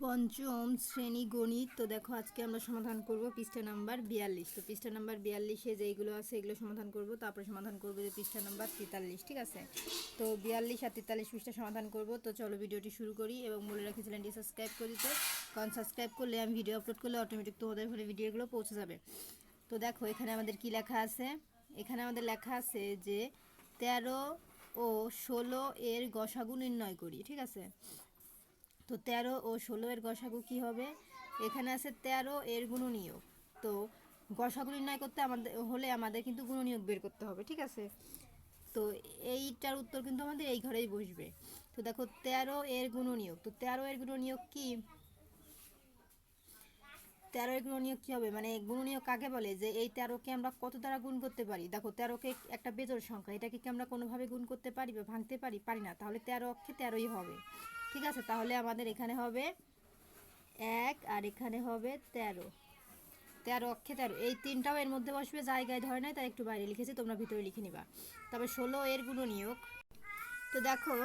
পঞ্চম শ্রেণী গণিত। তো দেখো আজকে আমরা সমাধান করব পৃষ্ঠা নাম্বার 42। তো পৃষ্ঠা নাম্বার 42-এ যেইগুলো আছে এগুলো সমাধান করব, তারপরে সমাধান করব যে পৃষ্ঠা নাম্বার 43। ঠিক আছে, তো 42 আর 43 পৃষ্ঠা সমাধান করব। তো চলো ভিডিওটি শুরু করি এবং বলে রাখি চ্যানেলটি সাবস্ক্রাইব করে দিতে, কারণ সাবস্ক্রাইব করলে আমি ভিডিও আপলোড করলে অটোমেটিক তোমাদের ফোনে ভিডিওগুলো পৌঁছে যাবে। তো দেখো এখানে আমাদের কি লেখা আছে। এখানে আমাদের লেখা আছে যে 13 ও 16 এর গসাগু নির্ণয় করি। ঠিক আছে, তো 13 ও 16 এর গসাগু কি হবে। এখানে আছে 13 এর গুণনীয়ক। তো গসাগু নির্ণয় করতে আমাদের কিন্তু গুণনীয়ক বের করতে হবে। ঠিক আছে, তো এইটার উত্তর কিন্তু আমাদের এই ঘরেই বসবে। তো দেখো 13 এর গুণনীয়ক, তো 13 এর গুণনীয়ক কি, 13 এর গুণনীয়ক কি হবে, মানে গুণনীয়ক কাকে বলে, যে এই 13কে আমরা কত দ্বারা গুণ করতে পারি। দেখো 13কে একটা বেজোড় সংখ্যা, এটাকে কি আমরা কোনোভাবে গুণ করতে পারি বা ভাঙতে পারি না, তাহলে 13 অক্ষে 13ই হবে। ঠিক আছে, তাহলে আমাদের এখানে হবে 1 আর এখানে হবে 13, 13 অক্ষে 13, এই তিনটাও এর মধ্যে বসবে, জায়গায় ধরে নাই তাই একটু বাইরে লিখেছি, তোমরা ভিতরে লিখে নিবা। তবে 16 এর গুণনীয়ক, তো দেখো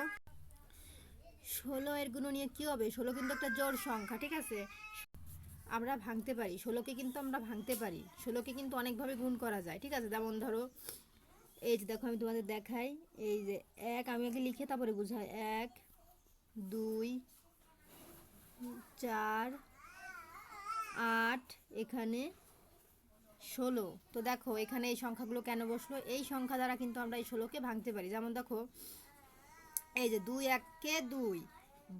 16 এর গুণনীয়ক কি হবে, 16 কিন্তু একটা জোড় সংখ্যা। ঠিক আছে, আমরা ভাঙতে পারি 16কে, কিন্তু আমরা ভাঙতে পারি 16কে, কিন্তু অনেকভাবে গুণ করা যায়। ঠিক আছে, যেমন ধরো এই যে দেখো আমি তোমাদের দেখাই, এই যে 1 আমি আগে লিখে তারপরে বুঝাই, 1 2 4 8 এখানে 16। তো দেখো এখানে এই সংখ্যাগুলো কেন বসলো, এই সংখ্যা দ্বারা কিন্তু আমরা এই 16কে ভাঙতে পারি। যেমন দেখো এই যে 2 1-কে 2,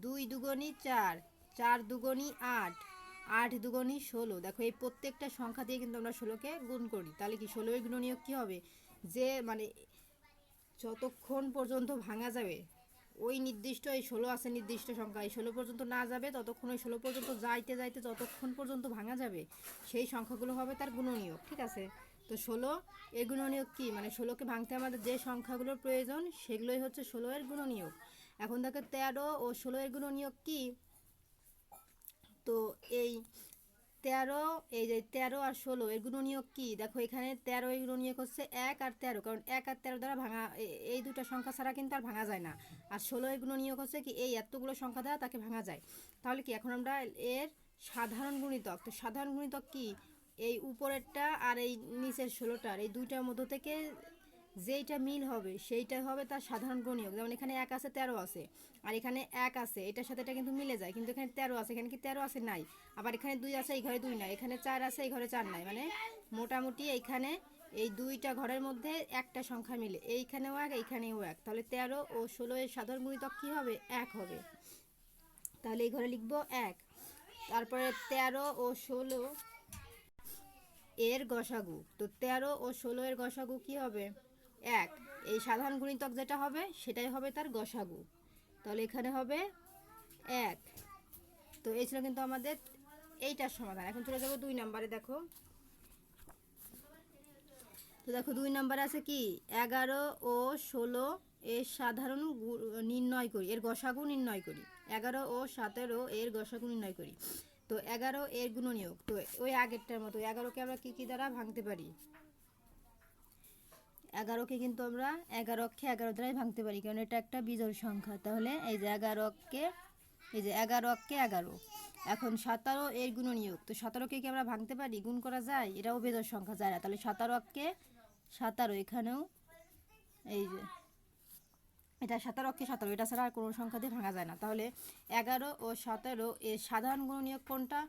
2 দুগুণী 4, 4 দুগুণী 8, 8 দুগুণী 16। দেখো এই প্রত্যেকটা সংখ্যা দিয়ে কিন্তু আমরা 16কে গুণ করি। তাহলে কি 16 এর গুণনীয়ক কী হবে, যে মানে যতক্ষণ পর্যন্ত ভাঙা যাবে, ওই নির্দিষ্ট এই 16 আছে নির্দিষ্ট সংখ্যা, এই 16 পর্যন্ত না যাবে ততক্ষণ, ওই 16 পর্যন্ত যাইতে যাইতে যতক্ষণ পর্যন্ত ভাঙা যাবে সেই সংখ্যাগুলো হবে তার গুণনীয়ক। ঠিক আছে, তো 16 এর গুণনীয়ক কি, মানে 16কে ভাঙতে আমাদের যে সংখ্যাগুলোর প্রয়োজন সেগুলোই হচ্ছে 16 এর গুণনীয়ক। এখন দেখো 13 ও 16 এর গুণনীয়ক কি, তো এই 13, এই যে 13 আর 16 এর গুণনীয়ক কি, দেখো এখানে 13 এর গুণনীয়ক হচ্ছে 1 আর 13, কারণ 1 আর 13 দ্বারা ভাঙা, এই দুটো সংখ্যা ছাড়া কিন্তু আর ভাঙা যায় না। আর 16 এর গুণনীয়ক হচ্ছে কি, এই এতগুলো সংখ্যা দ্বারা তাকে ভাঙা যায়। তাহলে কি এখন আমরা এর সাধারণ গুণিতক, তো সাধারণ গুণিতক কি, এই উপরেরটা আর এই নিচের 16টার এই দুইটার মধ্য থেকে যেইটা মিল হবে সেইটাই হবে তার সাধারণ গুণনীয়ক। যেমন এখানে 1 আছে 13 আছে, আর এখানে 1 আছে, এটার সাথে এটা কিন্তু মিলে যায়, কিন্তু এখানে 13 আছে, এখানে কি 13 আছে নাই, আবার এখানে 2 আছে এই ঘরে 2 নাই, এখানে 4 আছে এই ঘরে 4 নাই, মানে মোটামুটি এইখানে এই দুইটা ঘরের মধ্যে একটা সংখ্যা মিলে, এইখানেও 1 এইখানেও 1, তাহলে 13 ও 16 এর সাধারণ গুণিতক কী হবে, 1 হবে। তাহলে এই ঘরে লিখবো 1। তারপরে 13 ও 16 এর গসাগু, তো 13 ও 16 এর গসাগু কি হবে, 1। এই সাধারণ গুণিতক যেটা হবে সেটাই হবে তার গসাগু, তাহলে এখানে হবে 1। তো এই ছিল কিন্তু আমাদের এইটার সমাধান। এখন চলে যাবো 2 নম্বরে। দেখো, তো দেখো 2 নম্বরে আছে কি, 11 ও 16 এর সাধারণ নির্ণয় করি, এর গসাগু নির্ণয় করি। 11 ও 17 এর গসাগু নির্ণয় করি। তো 11 এর গুণনীয়ক, তো ওই আগেরটার মতো 11কে আমরা কি কি দ্বারা ভাঙতে পারি, 11কে কিন্তু আমরা 11 অক্ষে 11 দ্বারাই ভাঙতে পারি, কারণ এটা একটা বিজোড় সংখ্যা। তাহলে এই যে 11 অক্ষে, এই যে 11 অক্ষে 11। এখন 17 এর গুণনীয়ক, তো 17কে কি আমরা ভাঙতে পারি, গুণ করা যায়, এটাও বিজোড় সংখ্যা যায় না, তাহলে 17 অক্ষে 17, এখানেও এই যে এটা 17 অক্ষে 17, এটা ছাড়া আর কোনো সংখ্যা দিয়ে ভাঙা যায় না। তাহলে 11 ও 17 এর সাধারণ গুণনীয়ক কোনটা,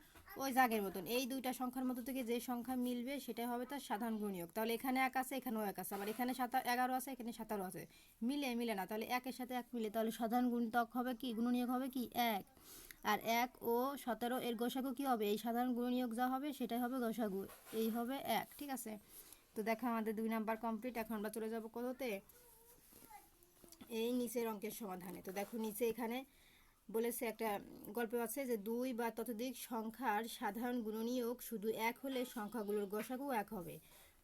ওই জাগের মতন এই দুইটা সংখ্যার মধ্যে থেকে যে সংখ্যা মিলবে সেটাই হবে তার সাধারণ গুণনীয়ক। তাহলে এখানে 1 আছে, এখানেও 1 আছে, আবার এখানে 11 আছে, এখানে 17 আছে, মিলে না, তাহলে 1 এর সাথে 1 মিলে, তাহলে সাধারণ গুণিতক হবে কি, গুণনীয়ক হবে কি 1। আর 1 ও 17 এর গসাগু কি হবে, এই সাধারণ গুণনীয়ক যা হবে সেটাই হবে গসাগু, এই হবে 1। ঠিক আছে, তো দেখো আমাদের 2 নাম্বার কমপ্লিট। এখন আমরা চলে যাব কোথাতে, এই নিচের অঙ্কের সমাধানে। তো দেখো নিচে এখানে বলেছে একটা গল্প আছে যে 2 বা ততোধিক সংখ্যার সাধারণ গুণনীয়ক শুধু 1 হলে সংখ্যাগুলোর গসাগু 1 হবে।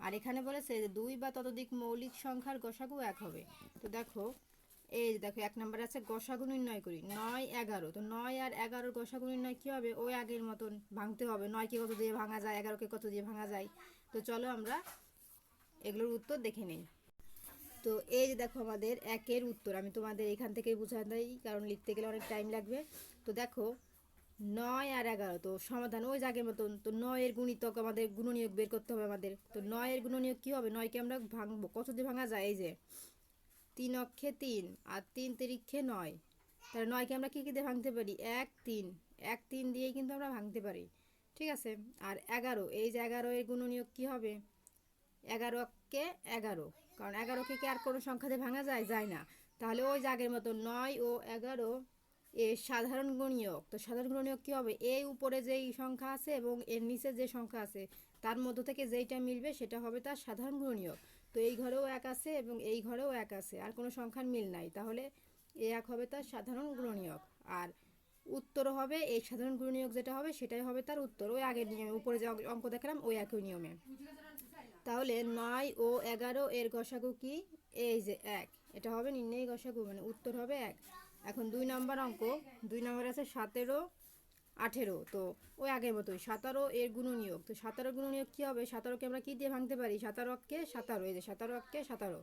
আর এখানে বলেছে যে 2 বা ততোধিক মৌলিক সংখ্যার গসাগু 1 হবে। তো দেখো এই দেখো 1 নম্বরে আছে গসাগু নির্ণয় করি, 9 11। তো 9 আর 11 গসাগু নির্ণয় কী হবে, ওই আগের মতন ভাঙতে হবে, 9কে কত দিয়ে ভাঙা যায়, 11কে কত দিয়ে ভাঙা যায়। তো চলো আমরা এগুলোর উত্তর দেখে নিই। তো এই যে দেখো আমাদের 1 এর উত্তর, আমি তোমাদের এখান থেকেই বুঝা দিই, কারণ লিখতে গেলে অনেক টাইম লাগবে। তো দেখো 9 আর 11, তো সমাধান ওই জায়গার মতন। তো 9 এর গুণিতক আমাদের গুণনীয়ক বের করতে হবে আমাদের। তো 9 এর গুণনীয়ক কি হবে? 9 কে আমরা ভাঙবো, কত দিয়ে ভাঙা যায়? এই যে 3 অক্ষে 3 আর 3 তিরিক্ষে 9। তাহলে 9 কে আমরা কি দিয়ে ভাঙতে পারি? 1 3, 1 3 দিয়েই কিন্তু আমরা ভাঙতে পারি, ঠিক আছে। আর 11, এই যে 11 এর গুণনীয়ক কি হবে? 11 কে 11, কারণ 11 কে কি আর কোনো সংখ্যা দিয়ে ভাঙা যায়? যায় না। তাহলে ওই জাগের মতো 9 ও 11 এর সাধারণ গুণনীয়ক। তো সাধারণ গুণনীয়ক কি হবে? এই উপরে যেই সংখ্যা আছে এবং এর নিচে যে সংখ্যা আছে তার মধ্য থেকে যেইটা মিলবে সেটা হবে তার সাধারণ গুণনীয়ক। তো এই ঘরেও 1 আছে এবং এই ঘরেও 1 আছে, আর কোনো সংখ্যার মিল নাই, তাহলে এই 1 হবে তার সাধারণ গুণনীয়ক। আর উত্তরও হবে এই সাধারণ গুণনীয়ক, যেটা হবে সেটাই হবে তার উত্তর, ওই আগের নিয়মে উপরে যে অঙ্ক দেখলাম ওই একই নিয়মে। তাহলে 9 ও 11 এর গসাগু কি? এই যে 1, এটা হবে নির্ণয় গসাগু, মানে উত্তর হবে 1। এখন 2 নম্বর অঙ্ক, 2 নম্বর আছে 17 18। তো ওই আগের মতোই 17 এর গুণনীয়ক। তো 17 গুণনীয়ক কি হবে? 17 কে আমরা কি দিয়ে ভাঙতে পারি? 17 কে 17, এই যে 17 কে 17,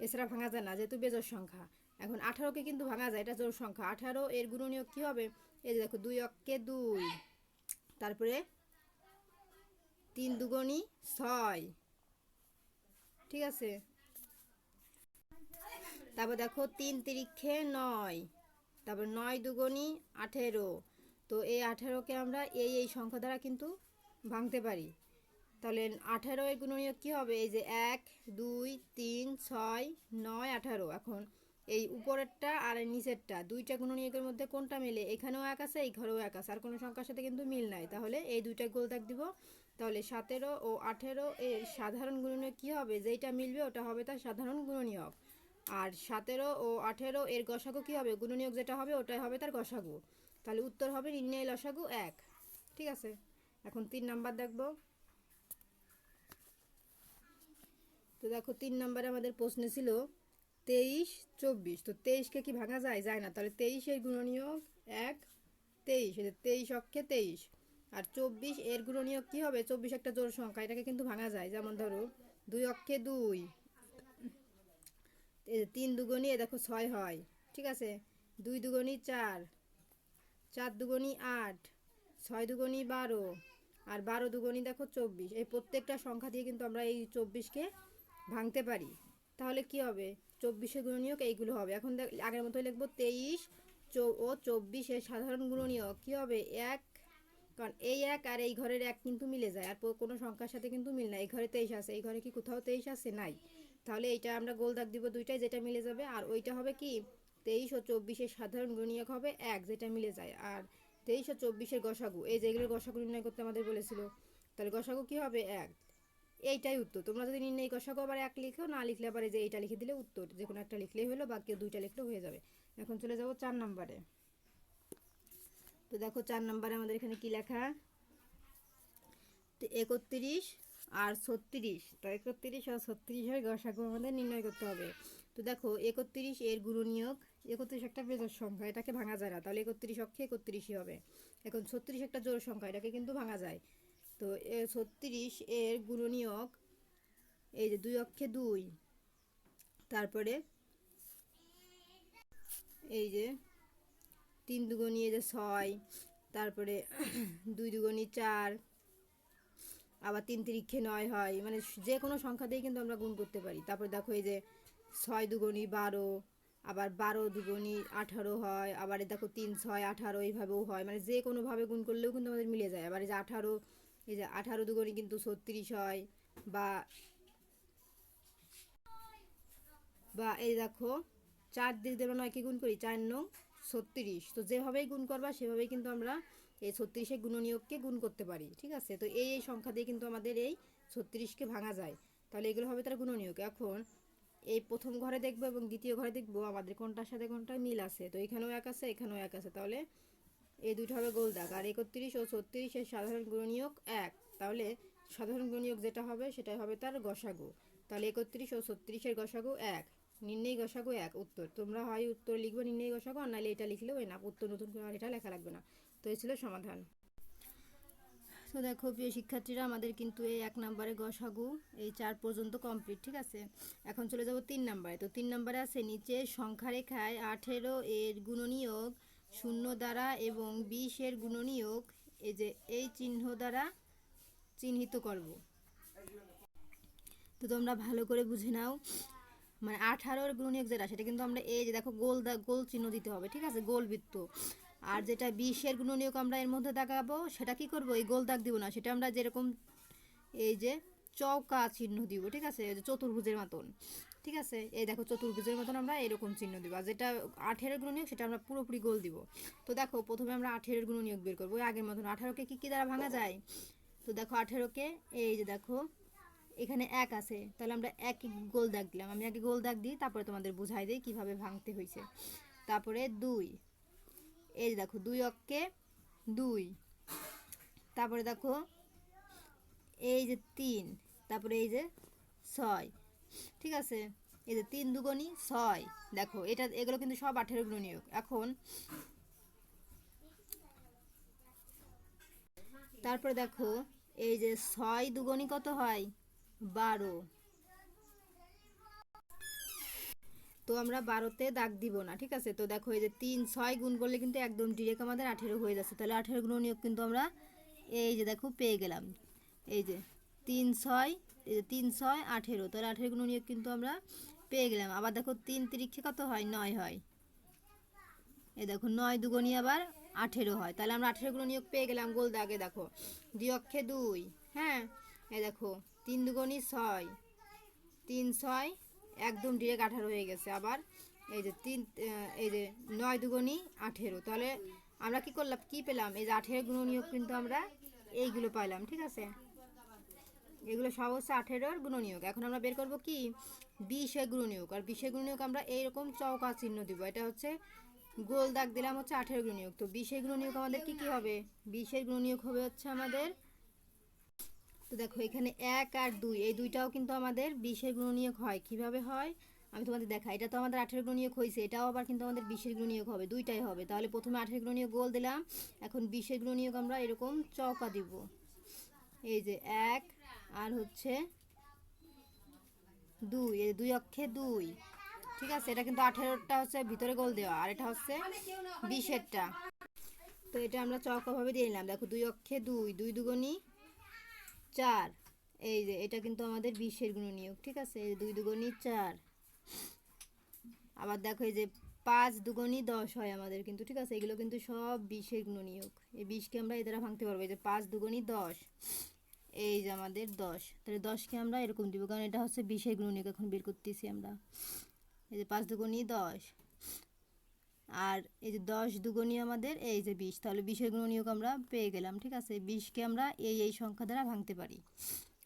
এছাড়া ভাঙা যায় না যেহেতু বেজোড় সংখ্যা। এখন 18 কে কিন্তু ভাঙা যায়, এটা জোড় সংখ্যা। 18 এর গুণনীয়ক কি হবে? এই যে দেখো 2 অক্ষে 2, তারপরে 3 দুগুণী 6, ঠিক আছে। তারপর দেখো 3 তিরিক্ষে 9, তারপর 9 দুগুণী 18। তো এই 18 কে আমরা এই সংখ্যা দ্বারা কিন্তু ভাঙতে পারি। তাহলে 18 এর গুণনীয়ক কি হবে? এই যে 1 2 3 6 9 18। এখন এই উপরেরটা আর নিচেরটা দুইটা গুণনীয়কের মধ্যে কোনটা মিলে? এখানেও 1 আছে, এই ঘরেও 1 আছে, আর কোনো সংখ্যার সাথে কিন্তু মিল নাই, তাহলে এই দুইটা গোল দাগ দিব। তাহলে 17 ও 18 এর সাধারণ গুণনীয়ক কি হবে? যেইটা মিলবে ওটা হবে তার সাধারণ গুণনীয়ক। আর 17 ও 18 এর গসাগু কি হবে? গুণনীয়ক যেটা হবে ওটাই হবে তার গসাগু। তাহলে উত্তর হবে নির্ণয় লসাগু 1, ঠিক আছে। এখন 3 নাম্বার দেখবো। তো দেখো 3 নম্বরে আমাদের প্রশ্ন ছিল 23 24। তো 23 কে কি ভাঙা যায়? যায় না। তাহলে 23 এর গুণনীয়ক 1 23, 23 অক্ষে 23। আর 24 এর গুণনীয়ক কি হবে? 24 একটা জোড় সংখ্যা, এটাকে কিন্তু ভাঙা যায়। যেমন ধরো 2 অক্ষে 2, 3 দুগুণী দেখো 6 হয়, ঠিক আছে। 2 দুগুণী 4, 4 দুগুণী 8, 6 দুগুণী 12, আর 12 দুগুণী দেখো 24। এই প্রত্যেকটা সংখ্যা দিয়ে কিন্তু আমরা এই 24কে ভাঙতে পারি। তাহলে কি হবে? 24 এর গুণনীয়ক এইগুলো হবে। এখন আগের মতোই লিখবো 23 ও 24 এর সাধারণ গুণনীয়ক কি হবে? 1, কারণ এই 1 আর এই ঘরের 1 কিন্তু মিলে যায়, আর কোনো সংখ্যার সাথে কিন্তু মিল নাই। এই ঘরে 23 আছে, এই ঘরে কি কোথাও 23 আছে? নাই। তাহলে এইটা আমরা গোল দাগ দিব দুইটাই, যেটা মিলে যাবে। আর ওইটা হবে কি? 23 ও 24 এর সাধারণ গুণনীয়ক হবে 1, যেটা মিলে যায়। আর 23 ও 24 এর গসাগু, এই যেগুলোর গসাগু নির্ণয় করতে আমাদের বলেছিল, তাহলে গসাগু কি হবে? 1। এইটাই উত্তর। তোমরা যদি নির্ণয় গসাগু আবার 1 লিখো, না লিখলে আবার এই যে এইটা লিখে দিলে উত্তর, যে কোনো একটা লিখলেই হলো, বা কেউ দুইটা লিখলেও হয়ে যাবে। এখন চলে যাব 4 নম্বরে। তো দেখো 4 নম্বরে আমাদের এখানে কি লেখা? 31 আর 36। তো 31 আর 36 এর গসাগু আমাদের নির্ণয় করতে হবে। তো দেখো 31 এর গুণনীয়ক, 31 একটা বেজোড় সংখ্যা, এটাকে ভাঙা যায় না, তাহলে 31 অক্ষে 31ই হবে। এখন 36 একটা জোড় সংখ্যা, এটাকে কিন্তু ভাঙা যায়। তো 36 এর গুণনীয়ক এই যে 2 অক্ষে 2, তারপরে এই যে 3 দুগুণী এই যে 6, তারপরে 2 দুগুণী 4, আবার 3 তিরিক্ষে 9 হয়, মানে যে কোনো সংখ্যা দিয়ে কিন্তু আমরা গুণ করতে পারি। তারপর দেখো এই যে 6 দুগুণী 12, আবার 12 দুগুণী 18 হয়, আবার দেখো 3 6 18 এইভাবেও হয়, মানে যে কোনোভাবে গুণ করলেও কিন্তু আমাদের মিলে যায়। আবার এই যে 18, এই যে 18 দুগুণী কিন্তু 36 হয়, বা বা এই দেখো 4 দিয়ে আমরা 9 কে গুণ করি, 4 9 36। তো যেভাবেই গুণ করবা সেভাবেই কিন্তু আমরা এই 36 গুণনীয়ককে গুণ করতে পারি, ঠিক আছে। তো এই সংখ্যা দিয়ে কিন্তু আমাদের এই 36কে ভাঙা যায়। তাহলে এগুলো হবে তার গুণনীয়ক। এখন এই প্রথম ঘরে দেখবো এবং দ্বিতীয় ঘরে দেখবো আমাদের কোনটার সাথে কোনটা মিল আছে। তো এখানেও 1 আছে, এখানেও 1 আছে, তাহলে এই দুটো হবে গোল দাগ। আর 31 ও 36 এর সাধারণ গুণনীয়ক 1, তাহলে সাধারণ গুণনীয়ক যেটা হবে সেটাই হবে তার গসাগু। তাহলে 31 ও 36 এর গসাগু 1, নির্ণয় গসাগু 1, উত্তর। তোমরা হয় উত্তর লিখবে নির্ণয় গসাগু, আর নাহলে এটা লিখলেও না, উত্তর নতুন করে আর এটা লেখা লাগবে না। তো এই ছিল সমাধান। তো দেখো প্রিয় শিক্ষার্থীরা, আমাদের কিন্তু এই 1 নম্বরে গসাগু এই 4 পর্যন্ত কমপ্লিট, ঠিক আছে। এখন চলে যাব 3 নম্বরে। তো 3 নম্বরে আছে নিচে সংখ্যা রেখায় 18 এর গুণনীয়ক শূন্য দ্বারা এবং 20 এর গুণনীয়ক এই যে এই চিহ্ন দ্বারা চিহ্নিত করব। তো তোমরা ভালো করে বুঝে নাও, মানে 18-র গুণনীয়ক যেটা সেটা কিন্তু আমরা এই যে দেখো গোল চিহ্ন দিতে হবে, ঠিক আছে, গোল বৃত্ত। আর যেটা 20-এর গুণনীয়ক আমরা এর মধ্যে দেখাবো সেটা কি করব, এই গোল দাগ দিব না, সেটা আমরা যেরকম এই যে চৌকা চিহ্ন দিব, ঠিক আছে, এই যে চতুর্ভুজের মতন, ঠিক আছে, এই দেখো চতুর্ভুজের মতন আমরা এরকম চিহ্ন দিব। আর যেটা 18-এর গুণনীয়ক সেটা আমরা পুরোপুরি গোল দিব। তো দেখো প্রথমে আমরা 18-এর গুণনীয়ক বের করবো আগের মতন। 18কে কি দ্বারা ভাঙা যায়? তো দেখো 18কে এই যে দেখো এখানে 1 আছে, তাহলে আমরা এক গোল দাগ দিলাম। আমি আগে গোল দাগ দিই, তারপরে তোমাদের বুঝাই দিই কিভাবে ভাঙতে হয়েছে। তারপরে 2, এই যে দেখো 2 অক্ষে 2, তারপরে দেখো এই যে 3, তারপরে এই যে 6, ঠিক আছে, এই যে 3 দুগুণী 6, দেখো এগুলো কিন্তু সব 18 গুণনীয়ক। এখন তারপরে দেখো এই যে 6 দুগুণী কত হয়? 12। তো আমরা 12তে দাগ দিব না, ঠিক আছে। তো দেখো এই যে 3 6 গুণ করলে কিন্তু একদম ডিরেক্ট আমাদের 18 হয়ে যাচ্ছে। তাহলে 18 গুণনীয়ক কিন্তু আমরা এই যে দেখো পেয়ে গেলাম। এই যে 3 6, এই যে 3 6 18, তাহলে 18 গুণনীয়ক কিন্তু আমরা পেয়ে গেলাম। আবার দেখো 3 তিরিক্ষে কত হয়? 9 হয়। এই দেখো 9 দুগুণী আবার 18 হয়। তাহলে আমরা 18 গুণনীয়ক পেয়ে গেলাম গোল দাগে। দেখো 2 অক্ষে 2, হ্যাঁ, এই দেখো 3 দুগুণী 6, 3 6 একদম ডিরেক্ট 18 হয়ে গেছে। আবার এই যে 3 এই যে 9 দুগুণী 18, তাহলে আমরা কি করলাম, কি পেলাম? এই যে 18 গুণনীয়ক কিন্তু আমরা এইগুলো পাইলাম, ঠিক আছে। এগুলো সব হচ্ছে 18-র গুণনীয়ক। এখন আমরা বের করব কি 20-এর গুণনীয়ক। আর 20-এর গুণনীয়ক আমরা এইরকম চৌকা চিহ্ন দিব। এটা হচ্ছে গোল দাগ দিলাম হচ্ছে 18 গুণনীয়ক। তো 20-এর গুণনীয়ক আমাদের কি কি হবে? 20-এর গুণনীয়ক হবে হচ্ছে আমাদের, তো দেখো এখানে 1 আর 2, এই দুইটাও কিন্তু আমাদের 20-এর গুণনীয়ক হয়। কিভাবে হয় আমি তোমাদের দেখাই। এটা তো আমাদের 18 গুণনীয়ক হয়েছে, এটাও আবার কিন্তু আমাদের 20-এর গুণনীয়ক হবে, দুইটাই হবে। তাহলে প্রথমে 18 গুণনীয়ক গোল দিলাম, এখন 20-এর গুণনীয়ক আমরা এরকম চৌকা দিব। এই যে 1 আর হচ্ছে 2, এই 2 অক্ষে 2, ঠিক আছে। এটা কিন্তু 18টা হচ্ছে ভিতরে গোল দেওয়া, আর এটা হচ্ছে 20-এরটা। তো এটা আমরা চৌকাভাবে দিয়ে নিলাম। দেখো 2 অক্ষে 2, 2 দুগুণী 4, এই যে এটা কিন্তু আমাদের 20-এর গুণনীয়ক, ঠিক আছে, 2 দুগুণী 4। আবার দেখো এই যে 5 দুগুণী 10 হয় আমাদের কিন্তু, ঠিক আছে, এগুলো কিন্তু সব 20-এর গুণনীয়ক। এই 20কে আমরা এই দ্বারা ভাঙতে পারবো। এই যে 5 দুগুণী 10, এই যে আমাদের 10, তাহলে 10কে আমরা এরকম দিব, কারণ এটা হচ্ছে 20-এর গুণনীয়ক এখন বের করতেছি আমরা। এই যে 5 দুগুণী 10, আর এই যে 10 দুগুণী আমাদের এই যে 20, তাহলে 20-এর গুণনীয়ক আমরা পেয়ে গেলাম, ঠিক আছে। 20কে আমরা এই সংখ্যা দ্বারা ভাঙতে পারি,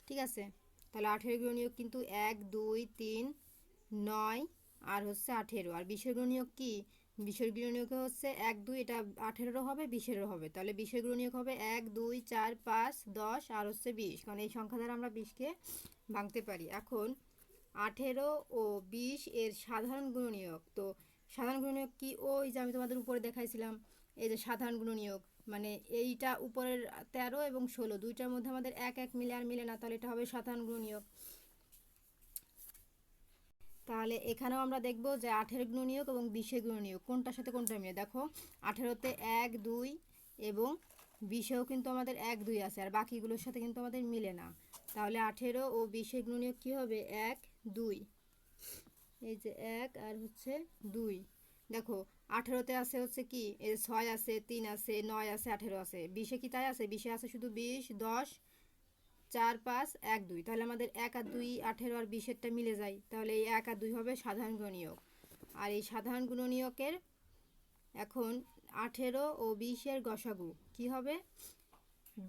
ঠিক আছে। তাহলে 18-এর গুণনীয়ক কিন্তু 1 2 3 9 আর হচ্ছে 18। আর 20-এর গুণনীয়ক কি? 20-এর গুণনীয়ক হচ্ছে 1 2, এটা 18-এরও হবে 20-এরও হবে। তাহলে 20-এর গুণনীয়ক হবে 1 2 4 5 10 আর হচ্ছে 20, কারণ এই সংখ্যা দ্বারা আমরা 20কে ভাঙতে পারি। এখন 18 ও 20 এর সাধারণ গুণনীয়ক। তো সাধারণ গুণনীয়ক কি? ওই যে আমি তোমাদের উপরে দেখাইছিলাম, এই যে সাধারণ গুণনীয়ক, মানে এইটা উপরের 13 এবং 16 দুইটার মধ্যে আমাদের 1 1 মিলে আর মিলে না, তাহলে এটা হবে সাধারণ গুণনীয়ক। তাহলে এখানেও আমরা দেখব যে 18 গুণনীয়ক এবং 20-এর গুণনীয়ক কোনটার সাথে কোনটা মিলে। দেখো 18তে 1 2 এবং 20-এও কিন্তু আমাদের 1 2 আছে, আর বাকিগুলোর সাথে কিন্তু আমাদের মিলে না। তাহলে 18 ও 20-এর গুণনীয়ক কি হবে? 1 2, এই যে 1 আর হচ্ছে 2। দেখো 18তে আছে হচ্ছে কি, এই 6 আছে, 3 আছে, 9 আছে, 18 আছে। 20-এ কি তাই আছে? 20-এ আছে শুধু 20 10 4 5 1 2, তাহলে আমাদের 1 আর 2 18 আর 20-এরটা মিলে যায়। তাহলে এই 1 আর 2 হবে সাধারণ গুণনীয়ক। আর এই সাধারণ গুণনীয়কের এখন 18 ও 20-এর গসাগু কি হবে?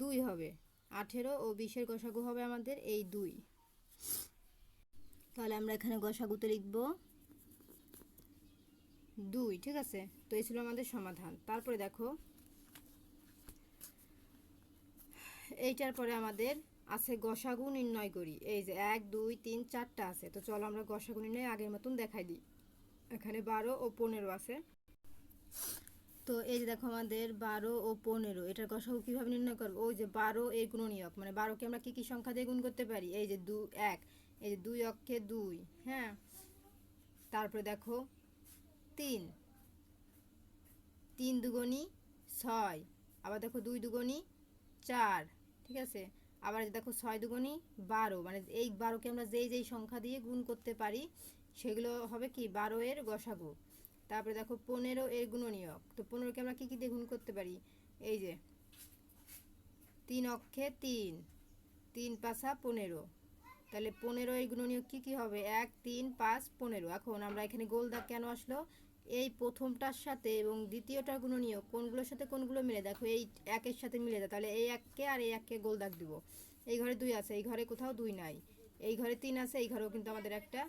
2 হবে। 18 ও 20-এর গসাগু হবে আমাদের এই 2। তাহলে আমরা এখানে গসাগুতে লিখব 2, ঠিক আছে। তো এই ছিল আমাদের সমাধান। তারপরে দেখো এইটার পরে আমাদের আছে গসাগু নির্ণয় করি। এই যে 1 2 3 4টা আছে। তো চলো আমরা গসাগু নির্ণয় আগের মতন দেখাই দিই। এখানে 12 ও 15 আছে। তো এই যে দেখো আমাদের 12 ও 15, এটার গসাগু কিভাবে নির্ণয় করব? ওই যে 12 এর গুণনীয়ক, মানে 12কে আমরা কি কি সংখ্যা দিয়ে গুণ করতে পারি? এই যে 2 1, এই যে 2 অক্ষে 2, হ্যাঁ। তারপরে দেখো 3 তিন দুগুণী ছয়, আবার দেখো দুই দুগুণী চার, ঠিক আছে। আবার দেখো ছয় দুগুণী 12, মানে এই 12কে আমরা যেই যেই সংখ্যা দিয়ে গুণ করতে পারি সেগুলো হবে কি 12 এর গসাগু। তারপরে দেখো 15 এর গুণনীয়ক। তো 15কে আমরা কী কী দিয়ে গুণ করতে পারি, এই যে 3 অক্ষে 3, 3 পাঁচা 15, তাহলে 15 এর গুণনীয়ক কী কী হবে 1 3 5 15। এখন আমরা এখানে গোল দাগ কেন আসলো, এই প্রথমটার সাথে এবং দ্বিতীয়টার গুণনীয়ক কোনগুলোর সাথে কোনগুলো মিলে, দেখো এই একের সাথে মিলে যায়, তাহলে এই এককে আর এই এককে গোল দাগ দিব। এই ঘরে 2 আছে, এই ঘরে কোথাও 2 নাই, এই ঘরে 3 আছে, এই ঘরেও কিন্তু আমাদের একটা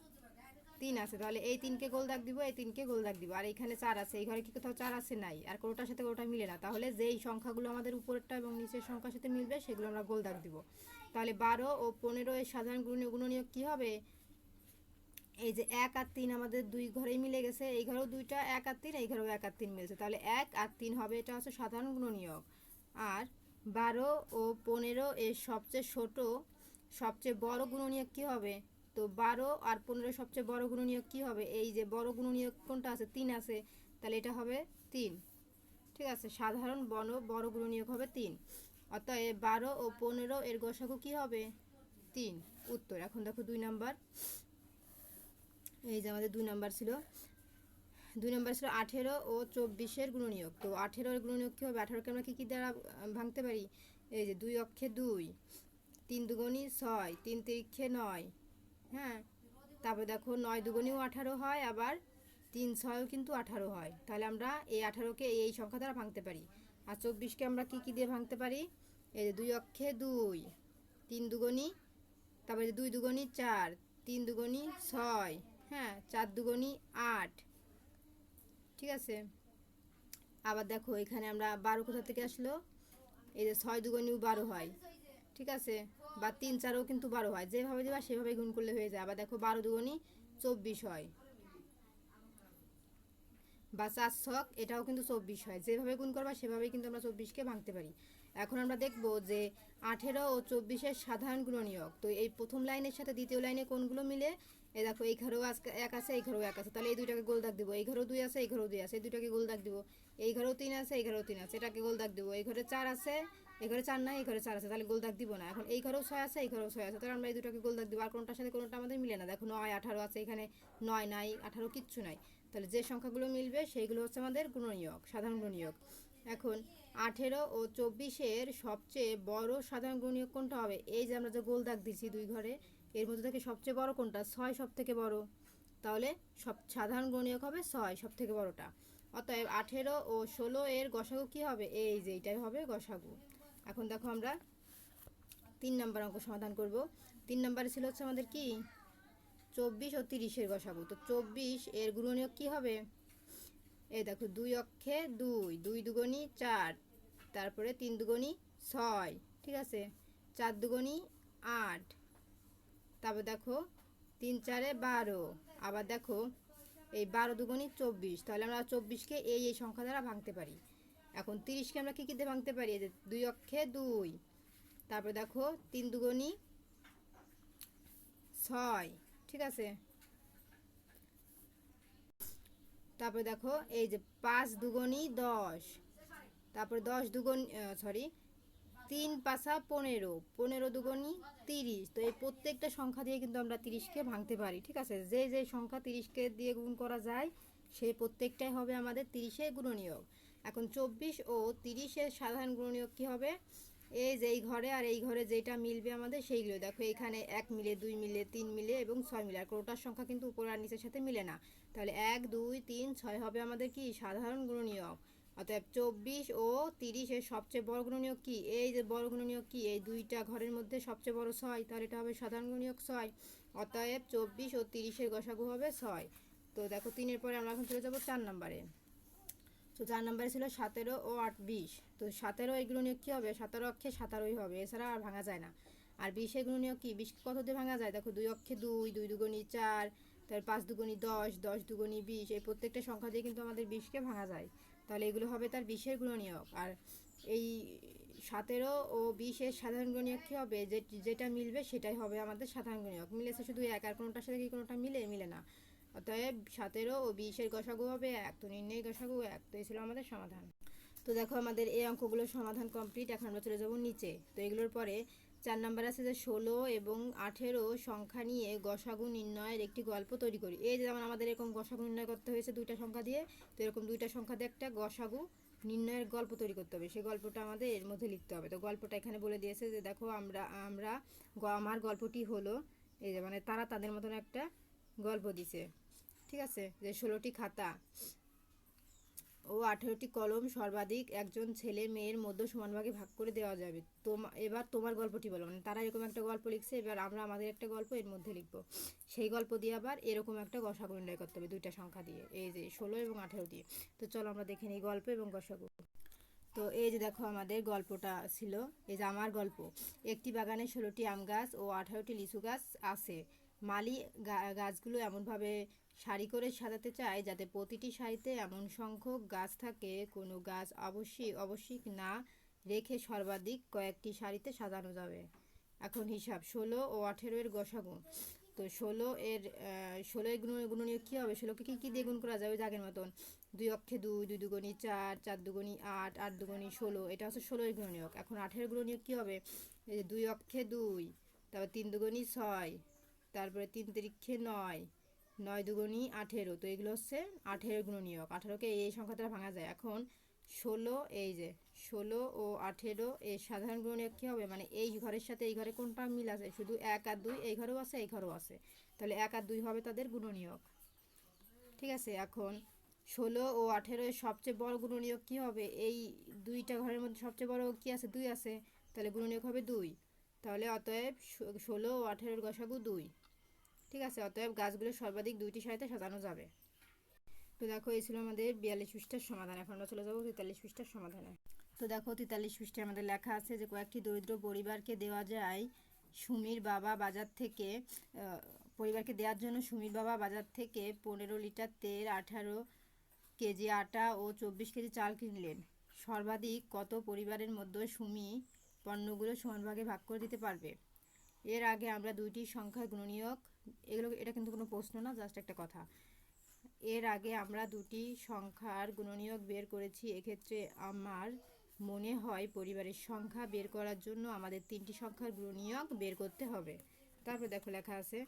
3 আছে, তাহলে এই 3কে গোল দাগ দিব, এই 3কে গোল দাগ দিব। আর এখানে 4 আছে, এই ঘরে কি কোথাও 4 আছে, নাই, আর কোনোটার সাথে কোনোটা মিলে না, তাহলে যেই সংখ্যাগুলো আমাদের উপরেরটা এবং নিচের সংখ্যার সাথে মিলবে সেগুলো আমরা গোল দাগ দিব। তাহলে 12 ও 15 এর সাধারণ গুণনীয়ক কী হবে, এই যে 1 আর 3 আমাদের দুই ঘরেই মিলে গেছে, এই ঘরেও দুইটা 1 আর 3, এই ঘরেও 1 আর 3 মিলছে, তাহলে 1 আর 3 হবে, এটা হচ্ছে সাধারণ গুণনীয়ক। আর 12 ও 15 এর সবচেয়ে ছোট সবচেয়ে বড় গুণনীয়ক কী হবে, তো 12 আর 15 সবচেয়ে বড় গুণনীয়ক কী হবে, এই যে বড় গুণনীয়ক কোনটা আছে 3 আছে, তাহলে এটা হবে 3, ঠিক আছে। সাধারণ বড় গুণনীয়ক হবে 3, অতএব 12 ও 15 এর গসাগু কী হবে 3, উত্তর। এখন দেখো 2 নাম্বার, এই যে আমাদের 2 নাম্বার ছিল 18 ও 24 এর গুণনীয়ক। তো 18 এর গুণনীয়ক কী হবে, 18কে আমরা কী কী দ্বারা ভাঙতে পারি, এই যে 2 অক্ষে 2, 3 দুগুণী 6, 3 তিরিক্ষে 9, হ্যাঁ। তারপর দেখো 9 দুগুণীও 18 হয়, আবার 3 6ও কিন্তু 18 হয়, তাহলে আমরা এই 18কে এই সংখ্যা দ্বারা ভাঙতে পারি। আর 24কে আমরা কী কী দিয়ে ভাঙতে পারি, এই যে 2 অক্ষে 2, 3 দুগুণী, তারপরে 2 দুগুণী 4, 3 দুগুণী 6, হ্যাঁ, 4 দুগুণী 8, ঠিক আছে। আবার দেখো এখানে আমরা 12 কোথা থেকে আসলো, এই যে 6 দুগুণীও 12 হয়, ঠিক আছে, বা 3 4ও কিন্তু 12 হয়, যেভাবে দেবা সেভাবে গুণ করলে হয়ে যায়। আবার দেখো 12 দুগুণী 24 হয়, বা 4 ছক এটাও কিন্তু 24 হয়, যেভাবে গুণ করবা সেভাবেই কিন্তু আমরা 24কে ভাঙতে পারি। এখন আমরা দেখব যে 18 ও 24-এর সাধারণ গুণনীয়ক। তো এই প্রথম লাইনের সাথে দ্বিতীয় লাইনে কোনগুলো মিলে, এই দেখো এই ঘরেও 1 আছে, এই ঘরেও 1 আছে, তাহলে এই দুইটাকে গোল দাগ দিব। এই ঘরেও 2 আছে, এই ঘরেও 2 আছে, এই দুইটাকে গোল দাগ দিব। এই ঘরেও 3 আছে, এই ঘরেও 3 আছে, এটাকে গোল দাগ দিব। এই ঘরে 4 আছে, এই ঘরে 4 নাই, এই ঘরে 4 আছে, তাহলে গোল দাগ দিব না। এখন এই ঘরেও 6 আছে, এই ঘরেও 6 আছে, তাহলে আমরা এই দুটাকে গোল দাগ দিব। আর কোনটার সাথে কোনটা আমাদের মিলে না, দেখো 9 18 আছে, এখানে 9 নাই, 18 কিচ্ছু নাই, তাহলে যে সংখ্যাগুলো মিলবে সেইগুলো হচ্ছে আমাদের গুণনীয়ক, সাধারণ গুণনীয়ক। এখন 18 ও 24-এর সবচেয়ে বড় সাধারণ গুণনীয়ক কোনটা হবে, এই যে আমরা যে গোল দাগ দিছি দুই ঘরে, এর মধ্যে থেকে সবচেয়ে বড় কোনটা, 6 সব থেকে বড়, তাহলে সাধারণ গুণনীয়ক হবে 6, সব থেকে বড়টা। অতএব 18 ও 16 এর গসাগু কী হবে, এই যে এইটাই হবে গসাগু। এখন দেখো আমরা 3 নাম্বার অঙ্ক সমাধান করব। 3 নাম্বারে ছিল হচ্ছে আমাদের কি 24 ও 30-এর গসাগু। তো 24 এর গুণনীয়ক কী হবে, এই দেখো 2 অক্ষে 2, 2 দুগুণী 4, তারপরে 3 দুগুণী 6, ঠিক আছে, 4 দুগুণী 8, তারপর দেখো 3 4 12, আবার দেখো এই 12 দুগুণী 24, তাহলে আমরা 24কে এই সংখ্যা দ্বারা ভাঙতে পারি। এখন 30কে আমরা কী কী দিয়ে ভাঙতে পারি, এই যে 2 অক্ষে 2, তারপরে দেখো 3 দুগুণী 6, ঠিক আছে, তারপরে দেখো এই যে 5 দুগুণী 10, তারপরে 10 দুগুণ 3 পাঁচা 15, 15 দুগুণী 30। তো এই প্রত্যেকটা সংখ্যা দিয়ে কিন্তু আমরা 30কে ভাঙতে পারি, ঠিক আছে। যে যে সংখ্যা 30কে দিয়ে গুণ করা যায় সেই প্রত্যেকটাই হবে আমাদের 30-এর গুণনীয়ক। এখন 24 ও 30-এর সাধারণ গুণনীয়ক কী হবে, এই যে এই ঘরে আর এই ঘরে যেটা মিলবে আমাদের সেইগুলো, দেখো এখানে 1 মিলে, 2 মিলে, 3 মিলে এবং 6 মিলে, আর কোনোটার সংখ্যা কিন্তু উপর আর নিচের সাথে মিলে না, তাহলে 1 2 3 6 হবে আমাদের কি সাধারণ গুণনীয়ক। অতএব 24 ও 30-এর সবচেয়ে বড় গুণনীয়ক কি, এই যে বড় গুণনীয়ক কি, এই দুইটা ঘরের মধ্যে সবচেয়ে বড় 6, তাহলে এটা হবে সাধারণ গুণনীয়ক 6। অতএব 24 ও 30-এর গসাগু হবে 6। তো দেখো 3-এর পরে আমরা এখন চলে যাবো 4 নম্বরে। তো 4 নম্বরে ছিল 17 ও 20। তো 17 এর গুণনীয়ক কী হবে, 17 অক্ষে 17ই হবে, এছাড়া আর ভাঙা যায় না। আর 20-এর গুণনীয়ক কি, 20কে কত দিয়ে ভাঙা যায়, দেখো 2 অক্ষে 2, 2 দুগুণী 4, তারপর 5 দুগুণী 10, 10 দুগুণী 20, এই প্রত্যেকটা সংখ্যা দিয়ে কিন্তু আমাদের 20কে ভাঙা যায়, তাহলে এগুলো হবে তার 20-এর গুণনীয়ক। আর এই 17 ও 20-এর সাধারণ গুণনীয়ক কী হবে, যেটা মিলবে সেটাই হবে আমাদের সাধারণ গুণনীয়ক। মিলেছে শুধু 1, আর কোনোটার সাথে কি কোনোটা মিলে না। অতএব 17 ও 20-এর গসাগু হবে 1, তো নির্ণয় গসাগু 1। তো এই ছিল আমাদের সমাধান। তো দেখো আমাদের এই অঙ্কগুলোর সমাধান কমপ্লিট। এখন আমরা চলে যাব নিচে। তো এগুলোর পরে 4 নাম্বার আছে যে 16 এবং 18 সংখ্যা নিয়ে গসাগু নির্ণয়ের একটি গল্প তৈরি করি। এই যে যেমন আমাদের এরকম গসাগু নির্ণয় করতে হয়েছে দুইটা সংখ্যা দিয়ে, তো এরকম দুইটা সংখ্যা দিয়ে একটা গসাগু নির্ণয়ের গল্প তৈরি করতে হবে। সেই গল্পটা আমাদের এর মধ্যে লিখতে হবে। তো গল্পটা এখানে বলে দিয়েছে যে দেখো আমার গল্পটি হলো, এই যে মানে তারা তাদের মতন একটা গল্প দিছে, ঠিক আছে, যে 16টি খাতা ও 18টি কলম সর্বাধিক একজন ছেলে মেয়ের মধ্যে সমানভাগে ভাগ করে দেওয়া যাবে। এবার তোমার গল্পটি বলো। মানে তারা এরকম একটা গল্প লিখছে, এবার আমরা আমাদের একটা গল্প এর মধ্যে লিখবো। সেই গল্প দিয়ে আবার এরকম একটা গসাগু নির্ণয় করতে হবে দুইটা সংখ্যা দিয়ে, এই যে 16 এবং 18 দিয়ে। তো চলো আমরা দেখে নিই গল্প এবং গসাগু। তো এই যে দেখো আমাদের গল্পটা ছিল, এই যে আমার গল্প। একটি বাগানে 16টি আম গাছ ও 18টি লিচু গাছ আছে। মালি গাছগুলো এমনভাবে সারি করে সাজাতে চায় যাতে প্রতিটি সারিতে এমন সংখ্যক গাছ থাকে কোনো গাছ অবশ্যই না রেখে সর্বাধিক কয়েকটি সারিতে সাজানো যাবে। এখন হিসাব 16 ও 18 এর গসাগু। তো 16 এর গুণনীয় কী হবে? 16কে কী দিয়ে গুণ করা যাবে? জাগের মতন 2 অক্ষে 2, 2 দুগুণী 4, 4 দুগুণী 8, 8 দুগুণী 16, এটা হচ্ছে 16 এর গুণনীয়ক। এখন 18 এর গুণনীয়ক কী হবে? এই যে 2 অক্ষে 2, তারপর 3 দুগুণী 6, তারপরে 3 তিরিক্ষে 9, 9 দুগুণী 18। তো এগুলো হচ্ছে 18 এর গুণনীয়ক। 18কে এই সংখ্যাটা ভাঙা যায়। এখন 16, এই যে 16 ও 18 এর সাধারণ গুণনীয়ক কী হবে? মানে এই ঘরের সাথে এই ঘরে কোনটা মিল আছে? শুধু 1 আর 2 এই ঘরেও আছে এই ঘরেও আছে, তাহলে 1 আর 2 হবে তাদের গুণনীয়ক, ঠিক আছে। এখন 16 ও 18 এর সবচেয়ে বড় গুণনীয়ক কী হবে? এই দুইটা ঘরের মধ্যে সবচেয়ে বড় কী আছে? 2 আছে, তাহলে গুণনীয়ক হবে 2। তাহলে অতএব 16 ও 18 এর গসাগু 2, ঠিক আছে। অতএব গাছগুলো সর্বাধিক 2টি সারিতে সাজানো যাবে। তো দেখো এই ছিল আমাদের 42 পৃষ্ঠার সমাধান। এখন আমরা চলে যাবো 43 পৃষ্ঠার সমাধানে। তো দেখো 43 পৃষ্ঠায় আমাদের লেখা আছে যে কয়েকটি দরিদ্র পরিবারকে দেওয়া যায় সুমির বাবা বাজার থেকে পরিবারকে দেওয়ার জন্য সুমির বাবা বাজার থেকে 15 লিটার তেল, 18 কেজি আটা ও 24 কেজি চাল কিনলেন। সর্বাধিক কত পরিবারের মধ্যে সুমি পণ্যগুলো সমানভাগে ভাগ করে দিতে পারবে? এর আগে আমরা দুইটি সংখ্যার গুণনীয়ক, এটা কিন্তু কোনো প্রশ্ন না, জাস্ট একটা কথা। এর আগে আমরা দুটি সংখ্যার গুণনীয়ক বের করেছি। এক্ষেত্রে আমার মনে হয় পরিবারের সংখ্যা বের করার জন্য আমাদের 3টি সংখ্যার গুণনীয়ক বের করতে হবে। তারপর দেখো লেখা আছে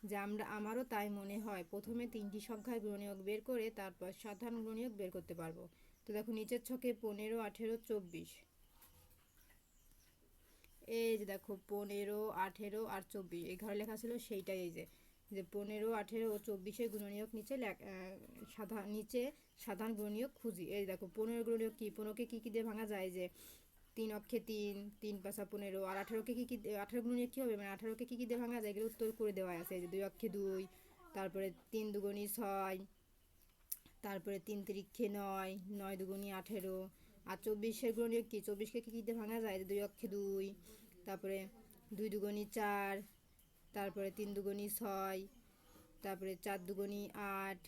যে আমারও তাই মনে হয় প্রথমে 3টি সংখ্যার গুণনীয়ক বের করে তারপর সাধারণ গুণনীয়ক বের করতে পারবো। তো দেখো নিচের ছকে 15, 18, 24, এই যে দেখো 15, 18 আর 24 এই ঘরে লেখা ছিল সেইটাই, এই যে 15, 18 ও 24-এর গুণনীয়ক নিচে সাধারণ গুণনীয়ক খুঁজি। এই দেখো 15 গুণনীয়ক কি? 15কে কী দিয়ে ভাঙা যায়? যে 3 অক্ষে 3, 3 পাঁচা 15। আর 18কে কী 18 গুণনীয়ক কী হবে? মানে 18কে কী দিয়ে ভাঙা যায়? এগুলো উত্তর করে দেওয়া আছে। এই যে 2 অক্ষে 2, তারপরে 3 দুগুণী 6, তারপরে 3 তিরিক্ষে 9, 9 দুগুণী 18। আর 24-এর গুণনীয়ক কি? 24কে কী দিয়ে ভাঙা যায়? 2 অক্ষে 2, তারপরে 2 দুগুণী 4, তারপরে 3 দুগুণী 6, তারপরে 4 দুগুণী 8,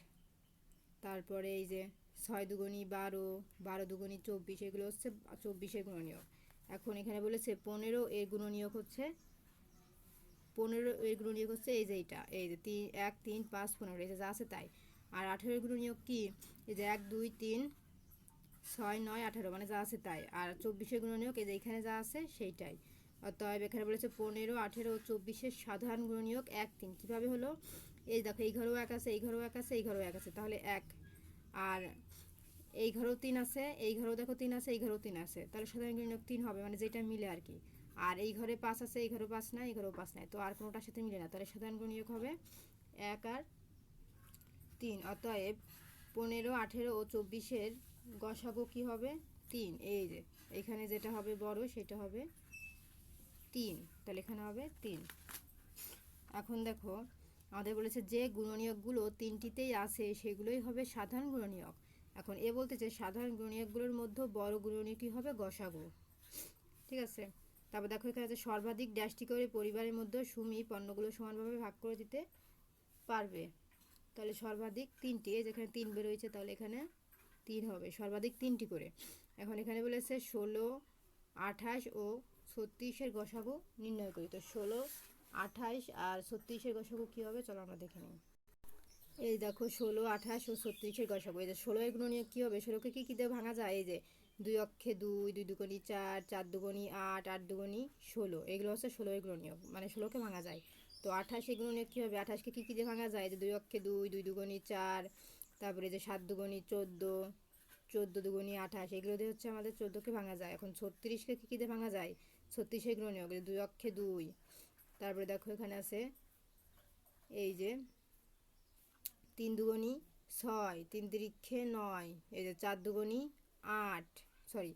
তারপরে এই যে 6 দুগুণী 12, 12 দুগুণী 24, এগুলো হচ্ছে 24-এর গুণনীয়ক। এখন এখানে বলেছে 15 এর গুণনীয়ক হচ্ছে 15 এর গুণনীয়ক হচ্ছে এই যে এইটা, এই যে 1, 3, 5, 15, এই যে যা আছে তাই। আর 18 এর গুণনীয়ক কি? এই যে 1, 2, 3, 6, 9, 18, মানে যা আছে তাই। আর 24-এর গুণনীয়ক এই যে এখানে যা আছে সেইটাই। অতএব এখানে বলেছে 15, 18 ও 24-এর সাধারণ গুণনীয়ক 1, 3। কীভাবে হলো? এই দেখো এই ঘরেও 1 আছে, এই ঘরেও 1 আছে, এই ঘরেও 1 আছে, তাহলে 1। আর এই ঘরেও 3 আছে, এই ঘরেও দেখো 3 আছে, এই ঘরেও 3 আছে, তাহলে সাধারণ গুণনীয়ক 3 হবে, মানে যেটা মিলে আর কি। আর এই ঘরে 5 আছে, এই ঘরেও 5 নাই, এই ঘরেও 5 নাই, তো আর কোনোটার সাথে মিলে না, তাহলে সাধারণ গুণনীয়ক হবে 1 আর 3। অতএব 15, 18 ও 24-এর গসাগু কী হবে? 3। এই যে এখানে যেটা হবে বড় সেটা হবে 3, তাহলে এখানে হবে 3। এখন দেখো আমাদের বলেছে যে গুণনীয়কগুলো 3টিতেই আছে সেগুলোই হবে সাধারণ গুণনীয়ক। এখন বলতে চাই সাধারণ গুণনীয়কগুলোর মধ্যে বড় গুণনীয়কই হবে গসাগু, ঠিক আছে। তারপর দেখো এখানে আছে সর্বাধিক ড্যাশটি করে পরিবারের মধ্যে সুমি পণ্যগুলো সমানভাবে ভাগ করে দিতে পারবে। তাহলে সর্বাধিক 3টি, যেখানে 3 বেরোয়েছে তাহলে এখানে 3 হবে, সর্বাধিক 3টি করে। এখন এখানে বলেছে 16, 28 ও 36-এর গসাগু নির্ণয় করি। তো 16, 28 আর 36-এর গসাগু কী হবে চলো আমরা দেখে নিই। এই দেখো 16, 28 ও 36-এর গসাগু। এই যে 16 এর গুণনীয়ক কী হবে? 16কে কী কী দিয়ে ভাঙা যায়? এই যে 2 অক্ষে 2, 2 দুগুণী 4, 4 দুগুণী 8, 8 দুগুণী 16। এগুলো হচ্ছে 16 এর গুণনীয়ক, মানে 16কে ভাঙা যায়। তো 28 এর গুণনীয়ক কী হবে? 28কে কী কী দিয়ে ভাঙা যায়? যে 2 অক্ষে 2, 2 দুগুণী 4, তারপরে যে 7 দুগুণী 14, 14 দুগুণী 28, এগুলো দিয়ে হচ্ছে আমাদের 14কে ভাঙা যায়। এখন 36কে কী কী দিয়ে ভাঙা যায়? 36 এর গুণনীয়ক 2 অক্ষে 2, তারপরে দেখো এখানে আছে এই যে 3 দুগুণী 6, 3 তিরিক্ষে 9, এই যে 4 দুগুণী 8, সরি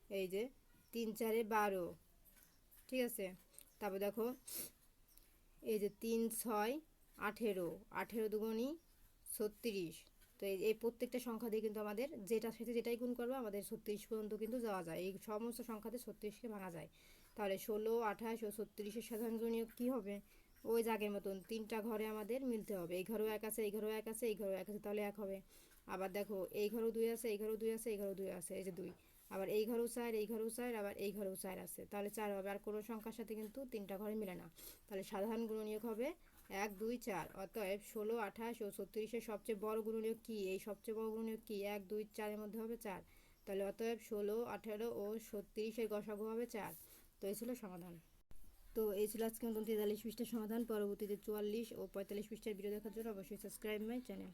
এই যে 3 4-এ 12, ঠিক আছে। তারপর দেখো এই যে 3 6 18, 18 দুগুণী 36। তো এই প্রত্যেকটা সংখ্যা দিয়ে কিন্তু আমাদের যেটার সাথে যেটাই গুণ করবো আমাদের 36 পর্যন্ত কিন্তু যাওয়া যায়। এই সমস্ত সংখ্যাতে 36কে ভাঙা যায়। তাহলে 16, 28 ও 36-এর সাধারণ গুণনীয়ক কী হবে? ওই জাগের মতন 3টা ঘরে আমাদের মিলতে হবে। এই ঘরেও 1 আছে, এই ঘরেও 1 আছে, এই ঘরেও 1 আছে, তাহলে 1 হবে। আবার দেখো এই ঘরেও 2 আছে, এই ঘরেও 2 আছে, এই ঘরেও 2 আছে, এই যে 2। আবার এই ঘরেও 4, এই ঘরেও 4, আবার এই ঘরেও 4 আছে, তাহলে 4 হবে। আর কোনো সংখ্যার সাথে কিন্তু 3টা ঘরে মিলে না। তাহলে সাধারণ গুণনীয়ক হবে 1 2 4। অতএব 16, 28 ও 36-এর সবচেয়ে বড় গুণনীয়ক কী? এই সবচেয়ে বড় গুণনীয়ক কী? 1 2 4-এর মধ্যে হবে 4। তাহলে অতএব 16, 18 ও 36-এর গসাগু হবে 4। তো এই ছিল সমাধান। তো এই ছিল আজকে মতন 43 পৃষ্ঠার সমাধান। পরবর্তীতে 44 ও 45 পৃষ্ঠার ভিডিও দেখার জন্য অবশ্যই সাবস্ক্রাইব মাই চ্যানেল।